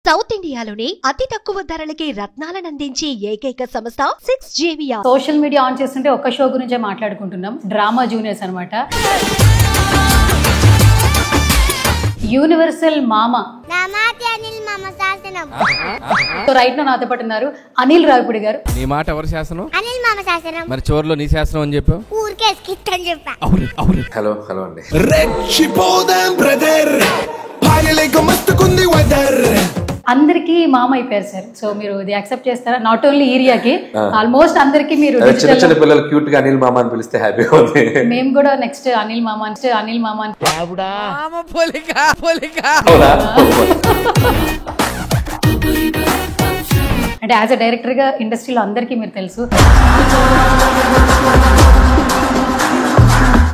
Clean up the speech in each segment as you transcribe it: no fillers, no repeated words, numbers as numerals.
South ఇండియాలోని అతి తక్కువ ధరలకి రత్నాలను అందించే ఏకైక సంస్థ 6JVR. సోషల్ మీడియా ఆన్ చేస్తుంటే ఒక్క షో గురించే మాట్లాడుకుంటున్నాం, డ్రామా జూనియర్స్ అనమాట. యూనివర్సల్ మామ రైట్ నా నాతో పాటు ఉన్నారు అనిల్ రావిపూడి గారు. నీ మాట ఎవరు శాసనం? అనిల్ మామ శాసనం. మరి చివర్లో నీ శాసనం అని చెప్పావు. ఊరికే స్కిట్ అని చెప్పా. హలో హలో అండి. అందరికి మామ అయిపోయారు సార్. సో మీరు ఇది యాక్సెప్ట్ చేస్తారా? నాట్ ఓన్లీ ఏరియాకి, ఆల్మోస్ట్ అందరికి మీరు చిన్న చిన్న పిల్లలు క్యూట్ గా అనిల్ మామ అని పిలిస్తే హ్యాపీగా ఉంది. మేము కూడా నెక్స్ట్ అనిల్ మామ అని అంటే యాజ్ అ డైరెక్టర్ గా ఇండస్ట్రీలో అందరికీ మీరు తెలుసు.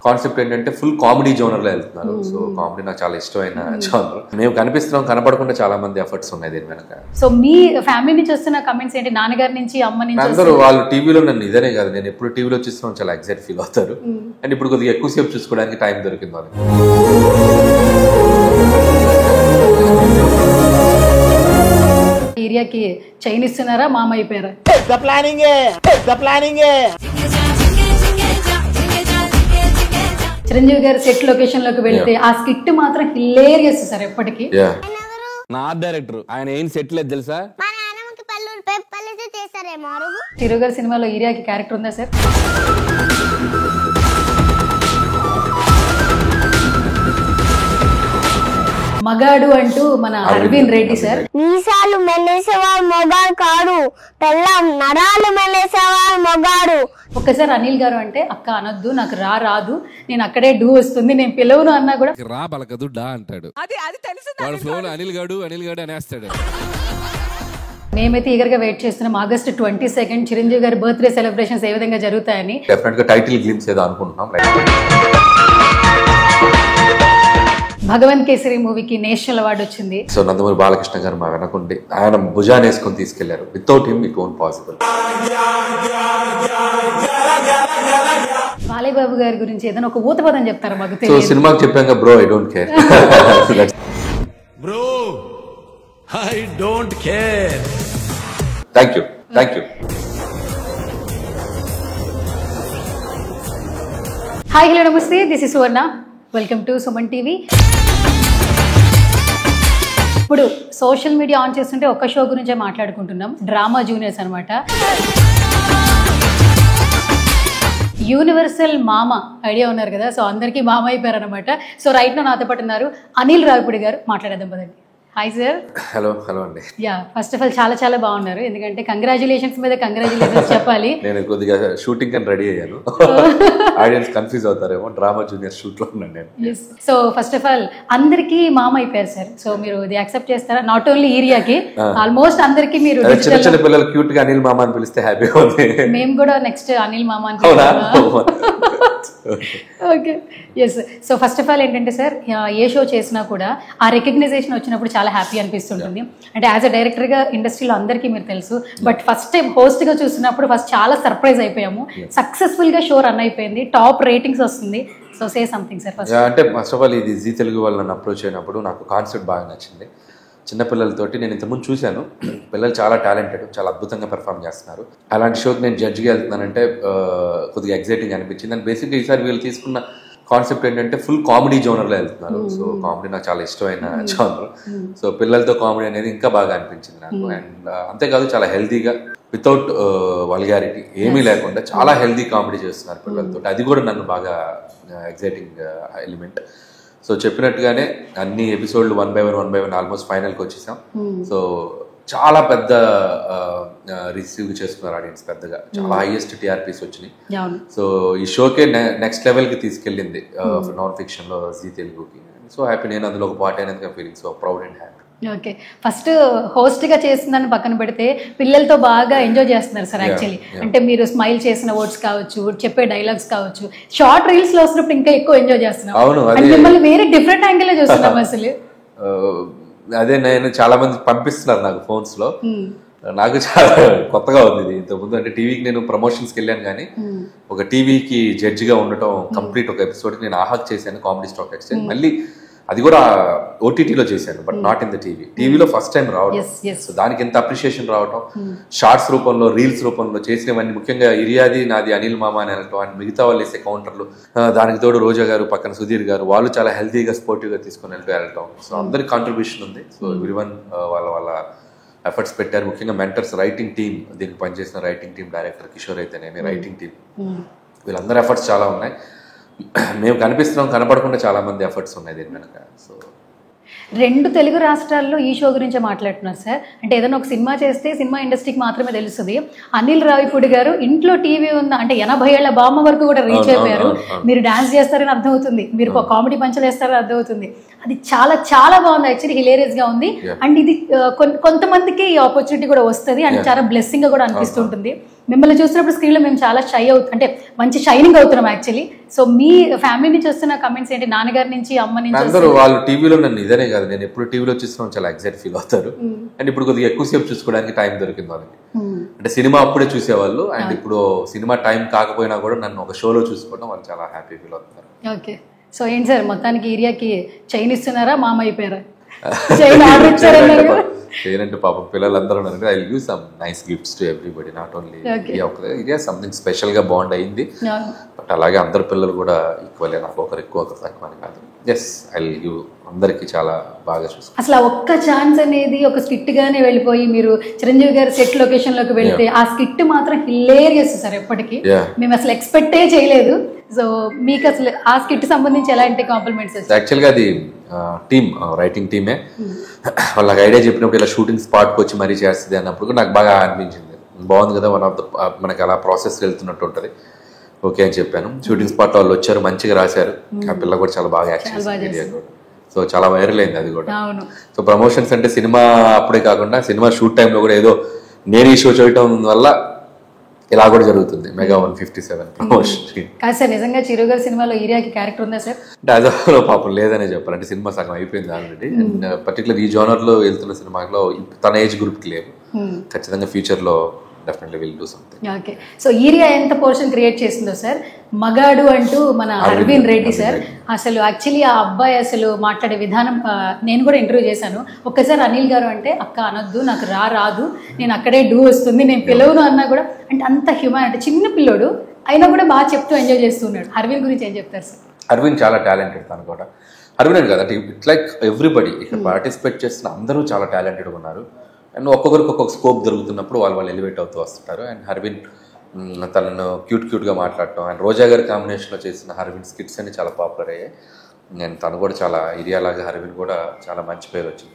కాన్సెప్ట్ ఏంటంటే ఫుల్ కామెడీ జోనర్ లో వెళ్తున్నారు. సో కామెడీ నాకు చాలా ఇష్టమైన జోనర్. మేము కనిపిస్తున్నాం, కనపడకుండా చాలా మంది ఎఫర్ట్స్ ఉన్నాయి దీని వెనక. సో మీ ఫ్యామిలీ నుంచి వస్తున్న కమెంట్స్ ఏంటి? నాన్నగారి నుంచి, అమ్మ నుంచి? అందరూ వాళ్ళు టీవీలో నన్ను ఇదనే కాదు, నేను ఎప్పుడు టీవీలో చూస్తున్నాం చాలా ఎక్సైట్ ఫీల్ అవుతారు. అండ్ ఇప్పుడు కొద్దిగా ఎక్కువసేపు చూసుకోవడానికి టైం దొరికింది వాళ్ళకి. ఏరియాకి చైన్ ఇస్తున్నారా? మామ అయిపోయారా? చిరంజీవి గారు సెట్ లొకేషన్ లోకి వెళ్తే ఆ స్కిట్ మాత్రం హిలేరియస్ సార్ ఎప్పటికీ. నా డైరెక్టర్ ఆయన ఏం సెట్ లేదు తెలుసా? చిరు గారి సినిమాలో ఏరియాకి క్యారెక్టర్ ఉందా సార్? మగాడు అంటూ మన అరవింద్ రెడ్డి సార్. మీసాలు మెల్లేసేవాడు మొగాడు కాడు, పెళ్ళం నరాలు మెల్లేసేవాడు మొగాడు. ఒక్కసారి అనిల్ గారు అంటే అక్క అనొద్దు, నాకు రాదు, నేను అక్కడే డూ వస్తుంది, నేను పిలవను అన్నా కూడా రా పలకదు డా అంటాడు. వాడు ఫ్లోలో అనిల్ గాడు అనేస్తాడు. మేమైతే ఈగర్ గా వెయిట్ చేస్తున్నాం ఆగస్ట్ 22 చిరంజీవి గారి బర్త్డే సెలబ్రేషన్స్ ఏ విధంగా జరుగుతాయని. డెఫినెట్ గా టైటిల్ గ్లిమ్స్ ఏదో అనుకుంటున్నాం. భగవంత్ కేసరి మూవీకి నేషనల్ అవార్డు వచ్చింది. సో నందమూరి బాలకృష్ణ గారు మా వెనకుండి ఆయన భుజాన్ని వేసుకొని తీసుకెళ్లారు. Without him it won't possible. Balayya Babu గారి గురించి ఏదైనా ఒక ఊత పదం చెప్తారా మాకు? సో సినిమాకి చెప్పాక bro I don't care. Bro I don't care. Thank you. Hi hello నమస్తే, this is Suvarna, welcome to Suman TV. ఇప్పుడు సోషల్ మీడియా ఆన్ చేస్తుంటే ఒక్క షో గురించే మాట్లాడుకుంటున్నాం, డ్రామా జూనియర్స్ అనమాట. యూనివర్సల్ మామ ఐడియా ఉన్నారు కదా, సో అందరికీ మామ అయిపోయారు అనమాట. సో రైట్ నాతో పాటు ఉన్నారు అనిల్ రావిపూడి గారు. మాట్లాడేద్దాం పదండి. Hi sir. హలో హలో అండి. యా, ఫస్ట్ ఆఫ్ ఆల్ చాలా బాగున్నారు. ఎందుకంటే కంగ్రాచులేషన్స్ మీద కంగ్రాచులేషన్స్ చెప్పాలి. నేను కొద్దిగా షూటింగ్ అని రెడీ అయ్యాను. Audience confuse అవుతారేమో, drama junior shoot లో ఉన్నాను నేను. సో ఫస్ట్ ఆఫ్ ఆల్ అందరికి మామ అయిపోయారు సార్. సో మీరు ఇది యాక్సెప్ట్ చేస్తారా? నాట్ ఓన్లీ ఏరియాకి, ఆల్మోస్ట్ అందరికి మీరు చిన్న చిన్న పిల్లలు క్యూట్ గా అనిల్ మామ అని పిలిస్తే హ్యాపీగా ఉంది. మేము కూడా నెక్స్ట్ అనిల్ మామ అని. Okay, yes. So first of all ఏంటంటే సార్, ఏ షో చేసినా కూడా ఆ రికగ్నైజేషన్ వచ్చినప్పుడు చాలా హ్యాపీ అనిపిస్తుంటుంది. అంటే యాజ్ అ డైరెక్టర్ గా ఇండస్ట్రీలో అందరికీ మీరు తెలుసు, బట్ ఫస్ట్ టైం హోస్ట్ గా చూసినప్పుడు ఫస్ట్ చాలా సర్ప్రైజ్ అయిపోయాము. సక్సెస్ఫుల్ గా షో రన్ అయిపోయింది, టాప్ రేటింగ్స్ వస్తుంది. So say something sir. First అంటే ఫస్ట్ ఆఫ్ ఆల్ ఇది జీ తెలుగు వాళ్ళు నన్ను అప్రోచ్ అయినప్పుడు నాకు కాన్సెప్ట్ బాగా నచ్చింది. చిన్నపిల్లలతోటి నేను ఇంతకుముందు చూశాను, పిల్లలు చాలా టాలెంటెడ్, చాలా అద్భుతంగా పెర్ఫామ్ చేస్తున్నారు. అలాంటి షోకి నేను జడ్జిగా వెళ్తున్నానంటే కొద్దిగా ఎగ్జైటింగ్ అనిపించింది. అండ్ బేసిక్గా ఈసారి వీళ్ళు తీసుకున్న కాన్సెప్ట్ ఏంటంటే ఫుల్ కామెడీ జోనర్ లో వెళ్తున్నారు. సో కామెడీ నాకు చాలా ఇష్టమైన జోనర్. సో పిల్లలతో కామెడీ అనేది ఇంకా బాగా అనిపించింది నాకు. అండ్ అంతేకాదు చాలా హెల్దీగా, వితౌట్ వల్గారిటీ ఏమీ లేకుండా చాలా హెల్దీ కామెడీ చేస్తున్నారు పిల్లలతో. అది కూడా నన్ను బాగా ఎగ్జైటింగ్ ఎలిమెంట్. సో చెప్పినట్టుగానే అన్ని ఎపిసోడ్లు 1 by 1 ఆల్మోస్ట్ ఫైనల్కి వచ్చేసాం. సో చాలా పెద్ద రిసీవ్ చేసుకున్నారు ఆడియన్స్, పెద్దగా చాలా హైయెస్ట్ టీఆర్పీస్ వచ్చినాయి. సో ఈ షోకే నెక్స్ట్ లెవెల్కి తీసుకెళ్ళింది నాన్ ఫిక్షన్లో జీ తెలుగుకి. సో హ్యాపీ, నేను అందులో ఒక పార్ట్ అయినందుకు feeling so proud and happy. Okay, first host గా చేస్తుందని పక్కన పెడితే పిల్లలతో బాగా ఎంజాయ్ చేస్తున్నారు సార్. యాక్చువల్లీ అంటే మీరు స్మైల్ చేసిన వర్డ్స్ కావచ్చు, చెప్పే డైలాగ్స్ కావచ్చు, షార్ట్ రీల్స్ లో వస్తున్నప్పుడు ఇంకా ఎక్కువ ఎంజాయ్ చేస్తున్నాం. మిమ్మల్ని వేరే డిఫరెంట్ యాంగిల్ లో చూస్తున్నాం అసలు. అదే నేను చాలా మంది పంపిస్తున్నారు నాకు ఫోన్స్ లో, నాకు చాలా కొత్తగా ఉంది ఇది. ఇంతకుముందు అంటే టీవీకి నేను ప్రమోషన్స్కి వెళ్ళాను, కానీ ఒక టీవీకి జడ్జిగా ఉండటం కంప్లీట్ ఒక ఎపిసోడ్కి నేను ఆహాక్ చేశాను, కామెడీ స్టాక్ ఎక్స్చేంజ్. మళ్ళీ అది కూడా ఓటీటీలో చేశాను, బట్ నాట్ ఇన్ ద టీవీలో ఫస్ట్ టైం రావడం. సో దానికి ఎంత అప్రిషియేషన్ రావటం, షార్ట్స్ రూపంలో, రీల్స్ రూపంలో చేసినవన్నీ, ముఖ్యంగా ఇరియాది నాది అనిల్ మామ అని అనటం, అండ్ మిగతా వాళ్ళు వేసే కౌంటర్లు, దానికి తోడు రోజా గారు, పక్కన సుధీర్ గారు, వాళ్ళు చాలా హెల్తీగా స్పోర్టివ్గా తీసుకొని వెళ్ళటం. సో అందరికి కాంట్రిబ్యూషన్ ఉంది. సో ఎవ్రీవన్ వాళ్ళ ఎఫర్ట్స్ పెట్టారు. ముఖ్యంగా మెంటర్స్, రైటింగ్ టీమ్, దీనికి పనిచేసిన రైటింగ్ టీమ్, డైరెక్టర్ కిషోర్ అయితేనేమి, రైటింగ్ టీమ్, వీళ్ళందరూ ఎఫర్ట్స్ చాలా ఉన్నాయి. మేము కనిపిస్తున్నాం, కనపడకుండా చాలా మంది ఎఫర్ట్స్ ఉన్నాయి దీని వెనక. సో 2 తెలుగు రాష్ట్రాల్లో ఈ షో గురించే మాట్లాడుతున్నారు సార్. అంటే ఏదైనా ఒక సినిమా చేస్తే సినిమా ఇండస్ట్రీకి మాత్రమే తెలుస్తుంది. అనిల్ రావిపూడి గారు ఇంట్లో టీవీ ఉన్న అంటే 80 ఏళ్ల బామ్మ వరకు కూడా రీచ్ అయిపోయారు. మీరు డాన్స్ చేస్తారని అర్థమవుతుంది, మీరు కామెడీ పంచలు వేస్తారని అర్థమవుతుంది. అది చాలా చాలా బాగుంది, యాక్చువల్లీ హిలేరియస్ గా ఉంది. అండ్ ఇది కొంతమందికి ఈ ఆపర్చునిటీ కూడా వస్తుంది అండ్ చాలా బ్లెస్సింగ్ గా కూడా అనిపిస్తుంటుంది. మిమ్మల్ని చూసినప్పుడు స్క్రీన్ లో మేము చాలా షై అవుతాం, అంటే మంచి షైనింగ్ అవుతున్నాం యాక్చువల్లీ. సో మీ ఫ్యామిలీ నుంచి వస్తున్న కమెంట్స్ ఏంటి, నాన్నగారి నుంచి, అమ్మ నుంచి? అందరూ వాళ్ళు టీవీలో నన్ను ఇదనే కాదు, నేను ఎప్పుడు టీవీలో చూస్తున్నాను చాలా ఎగ్జైట్ ఫీల్ అవుతారు. అండ్ ఇప్పుడు కొద్దిగా ఎక్కువసేపు చూసుకోవడానికి టైం దొరికింది వాళ్ళకి. అంటే సినిమా అప్పుడే చూసేవాళ్ళు, అండ్ ఇప్పుడు సినిమా టైం కాకపోయినా కూడా నన్ను ఒక షోలో చూసుకోవడం వాళ్ళు చాలా హ్యాపీ ఫీల్ అవుతున్నారు. ఓకే, సో ఏంటి సార్ మొత్తానికి ఏరియాకి చైన్ ఇస్తున్నారా, మామ అయిపోయారా? Chain order ఇచ్చారన్నారు. పేరెంట్ పాపం పిల్లలందరూ ఉన్నారంటే I give some nice gifts to everybody, not only ఇదే సంథింగ్ స్పెషల్ గా బాండ్ అయింది. బట్ అలాగే అందరు పిల్లలు కూడా ఈక్వల్, నాకు ఒకరు ఎక్కువ ఒకరు తక్కువ అని కాదు. ఎస్, ఐ విల్ గివ్ అందరికి చాలా బాగా చూసుకో. అసలు ఆ ఒక్క ఛాన్స్ అనేది ఒక స్కిట్ గానే వెళ్ళిపోయి మీరు చిరంజీవి గారి సెట్ లొకేషన్ లోకి వెళ్తే ఆ స్కిట్ మాత్రం హిలేరియస్ సార్. ఎప్పటికీ మేము అసలు ఎక్స్పెక్టే చేయలేదు. సో మీకు అసలు ఆ స్కిట్ సంబంధించి ఎలాంటి కాంప్లిమెంట్స్? యాక్చువల్గా అది టీమ్, రైటింగ్ టీమే వాళ్ళకి ఐడియా చెప్పినప్పుడు ఇలా షూటింగ్ స్పాట్కి వచ్చి మరీ చేస్తుంది అన్నప్పుడు నాకు బాగా అనిపించింది, బాగుంది కదా, వన్ ఆఫ్ ద మనకి అలా ప్రాసెస్ వెళ్తున్నట్టు ఉంటుంది. ఓకే అని చెప్పాను. షూటింగ్ స్పాట్ వాళ్ళు వచ్చారు, మంచిగా రాశారు. ఆ పిల్ల కూడా చాలా బాగా యాక్ట్ చేసింది. సో చాలా వైరల్ అయింది అది కూడా. సో ప్రమోషన్స్ అంటే సినిమా అప్పుడే కాకుండా సినిమా షూట్ టైంలో కూడా ఏదో నేను ఈ షో చేయటం వల్ల ఇలా కూడా జరుగుతుంది. Mega 157 promotion. కాదు సార్, నిజంగా చిరు గారి సినిమాలో ఏరియాకి క్యారెక్టర్ ఉందా సార్? అంటే అదో పాపం లేదనే చెప్పాలి. అంటే సినిమా సగం అయిపోయింది ఆల్రెడీ. అండ్ పర్టికులర్ ఈ జోనర్ లో వెళ్తున్న సినిమాలో తన ఏజ్ గ్రూప్ కి లేవు. ఖచ్చితంగా ఫ్యూచర్ లో definitely will do something. Okay, so area ఎంత పోర్షన్ క్రియేట్ చేసిందో సార్. మగాడు అంటూ మన అరవింద్ రెడ్డి సార్, అసలు యాక్చువల్లీ ఆ అబ్బాయి అసలు మాట్లాడే విధానం నేను కూడా ఇంటర్వ్యూ చేశాను. ఒక్కసారి అనిల్ గారు అంటే అక్క అనొద్దు, నాకు రాదు, నేను అక్కడే డూ వస్తుంది, నేను పిలవను అన్నా కూడా అంటే అంత హ్యూమన్, అంటే చిన్న పిల్లోడు అయినా కూడా బాగా చెప్తూ ఎంజాయ్ చేస్తున్నాడు. అరవింద్ గురించి ఏం చెప్తారు సార్? అరవింద్ చాలా టాలెంటెడ్. తను కూడా అరవింద్ కదా, ఇట్స్ లైక్ ఎవ్రీబడి ఇక్కడ పార్టిసిపేట్ చేస్తున్న అందరూ చాలా టాలెంటెడ్గా ఉన్నారు. అండ్ ఒక్కొక్కరికి ఒక్కొక్క స్కోప్ దొరుకుతున్నప్పుడు వాళ్ళు ఎలివేట్ అవుతూ వస్తుంటారు. అండ్ హర్విన్ తనను క్యూట్గా మాట్లాడటం, అండ్ రోజా గారి కాంబినేషన్లో చేసిన హర్విన్ స్కిట్స్ అన్ని చాలా పాపులర్ అయ్యాయి. నేను తను కూడా చాలా ఏరియాలాగా హర్విన్ కూడా చాలా మంచి పేరు వచ్చింది.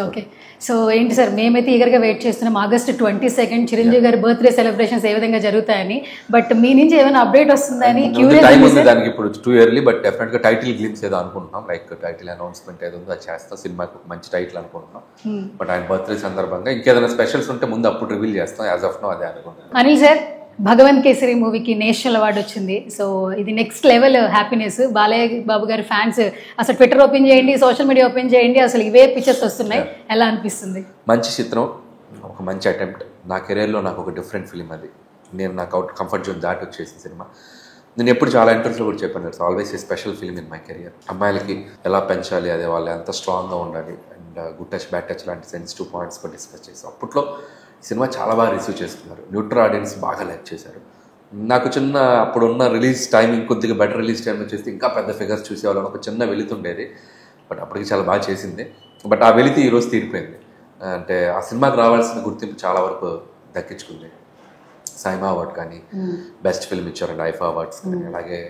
ఓకే, సో ఏంటి సార్, మేమైతే ఈగర్గా వెయిట్ చేస్తున్నాం August 22 చిరంజీవి గారి బర్త్డే సెలబ్రేషన్స్ ఏ విధంగా జరుగుతాయని. బట్ మీ నుంచి ఏమైనా అప్డేట్ వస్తుందని టైం ఉంది దానికి, ఇప్పుడు టూ ఇయర్లీ. బట్ డెఫినెట్గా టైటిల్ గ్లిమ్స్ ఏదో అనుకుంటున్నాం, లైక్ టైటిల్ అనౌన్స్మెంట్ ఏదో ఉందో అది చేస్తాం. సినిమాకి ఒక మంచి టైటిల్ అనుకుంటున్నాం. బట్ ఆయన బర్త్డే సందర్భంగా ఇంకేదైనా స్పెషల్స్ ఉంటే ముందు అప్పుడు రివీల్ చేస్తాం. యాజ్ ఆఫ్ నో అదే అనుకుంటున్నాం. అనిల్ సార్, భగవంత్ కేసరి మూవీకి నేషనల్ అవార్డు వచ్చింది. సో ఇది next level happiness. Balayya Babu గారి ఫ్యాన్స్ అసలు ట్విట్టర్ ఓపెన్ చేయండి, సోషల్ మీడియా ఓపెన్ చేయండి, అసలు ఇవే పిక్చర్స్ వస్తున్నాయి. ఎలా అనిపిస్తుంది? మంచి చిత్రం, ఒక మంచి అటెంప్ట్. నా కెరీర్లో నాకు ఒక డిఫరెంట్ ఫిలిం అది. నేను నాకు కంఫర్ట్ జోన్ దాటి వచ్చేసిన సినిమా. నేను ఎప్పుడు చాలా ఇంటర్వ్యూస్లో కూడా చెప్పాను, it's always a special film in my career. అమ్మాయిలకి ఎలా పెంచాలి, అదే వాళ్ళు ఎంత స్ట్రాంగ్గా ఉండాలి, and good touch bad touch లాంటి సెన్సిటివ్ పాయింట్స్ కూడా డిస్కస్ చేసాం. అప్పట్లో సినిమా చాలా బాగా రిసీవ్ చేసుకున్నారు, న్యూట్రల్ ఆడియన్స్ బాగా లైక్ చేశారు. నాకు చిన్న అప్పుడున్న రిలీజ్ టైమింగ్ కొద్దిగా బెటర్ రిలీజ్ టైం వచ్చేసి ఇంకా పెద్ద ఫిగర్స్ చూసేవాళ్ళని ఒక చిన్న వెళుతుండేది. బట్ అప్పటికి చాలా బాగా చేసింది. బట్ ఆ వెళితే ఈరోజు తీరిపోయింది. అంటే ఆ సినిమాకి రావాల్సిన గుర్తింపు చాలా వరకు దక్కించుకుంది. సైమా అవార్డు కానీ, బెస్ట్ ఫిల్మ్ ఇచ్చారు ఐఫా అవార్డ్స్ కానీ, అలాగే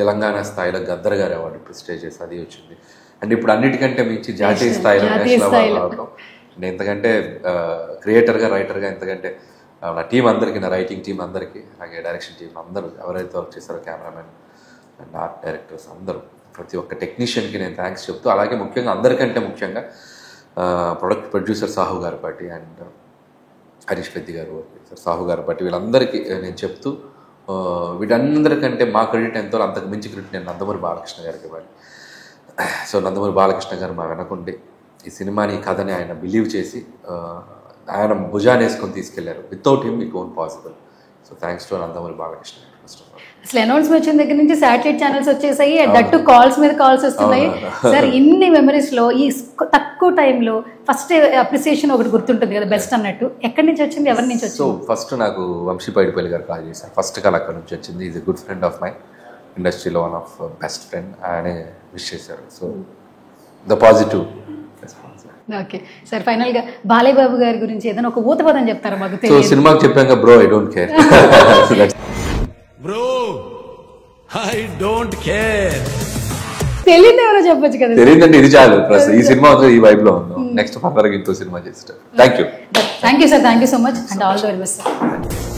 తెలంగాణ స్థాయిలో గద్దర్ గారి అవార్డు ప్రెస్టేజ్ చేసి అది వచ్చింది. అండ్ ఇప్పుడు అన్నిటికంటే మించి జాతీయ స్థాయిలో నేషనల్ అవార్డు రావడం. నేను ఎంతకంటే క్రియేటర్గా, రైటర్గా, ఎంతకంటే నా టీం అందరికీ, నా రైటింగ్ టీం అందరికీ, అలాగే డైరెక్షన్ టీం అందరూ ఎవరైతే వర్క్ చేశారో, కెమెరామెన్ అండ్ ఆర్ట్ డైరెక్టర్స్ అందరూ, ప్రతి ఒక్క టెక్నీషియన్కి నేను థ్యాంక్స్ చెప్తూ, అలాగే ముఖ్యంగా అందరికంటే ముఖ్యంగా ప్రొడ్యూసర్ సాహు గారి పాటి అండ్ హరీష్ పెద్ది గారు, సాహు గారి పాటి, వీళ్ళందరికీ నేను చెప్తూ, వీటందరికంటే మా క్రెడిట్ ఎంతో అంతకు మించి క్రెడిట్ నేను నందమూరి బాలకృష్ణ గారికి ఇవ్వాలి. సో నందమూరి బాలకృష్ణ గారు మా వెనకుండి ఈ సినిమాని, ఈ కథని ఆయన బిలీవ్ చేసి ఆయన భుజాన్ని వేసుకొని తీసుకెళ్లారు. Without him it won't possible. So thanks to Nandamuri Balakrishna first of all. అసలు అనౌన్స్మెంట్ వచ్చిన దగ్గర నుంచి శాటిలైట్ ఛానల్స్ వచ్చేసాయి, దట్టు కాల్స్ మీద కాల్స్ వస్తున్నాయి. సార్ ఇన్ని మెమరీస్ లో ఈ తక్కువ టైంలో ఫస్ట్ అప్రిసియేషన్ ఒకటి గుర్తుంటుంది కదా బెస్ట్ అన్నట్టు, ఎక్కడి నుంచి వచ్చింది, ఎవరి నుంచి వచ్చింది? సో ఫస్ట్ నాకు వంశీ పైడిపల్లి గారు కాల్ చేశారు. ఫస్ట్ కాల్ అక్కడ నుంచి వచ్చింది. Is a good friend of my, ఇండస్ట్రీలో వన్ ఆఫ్ బెస్ట్ ఫ్రెండ్. ఆయనే విష్ చేశారు. So the positive response. Okay sir, final గా బాలయ్య బాబు గారి గురించి ఏదైనా ఒక ఊత పదం చెప్తారా మాకు? సో సినిమాకి చెప్పాక bro I don't care. Bro, I don't care. తెలియదు ఎవరో చెప్పొచ్చు కదా. తెలియదండి, ఇది చాలు. ఈ సినిమా ఈ వైబ్ లో ఉందాం. నెక్స్ట్ ఫర్దర్ ఇంకో సినిమా చేస్తాం. Thank you sir, thank you so much and all the very best sir.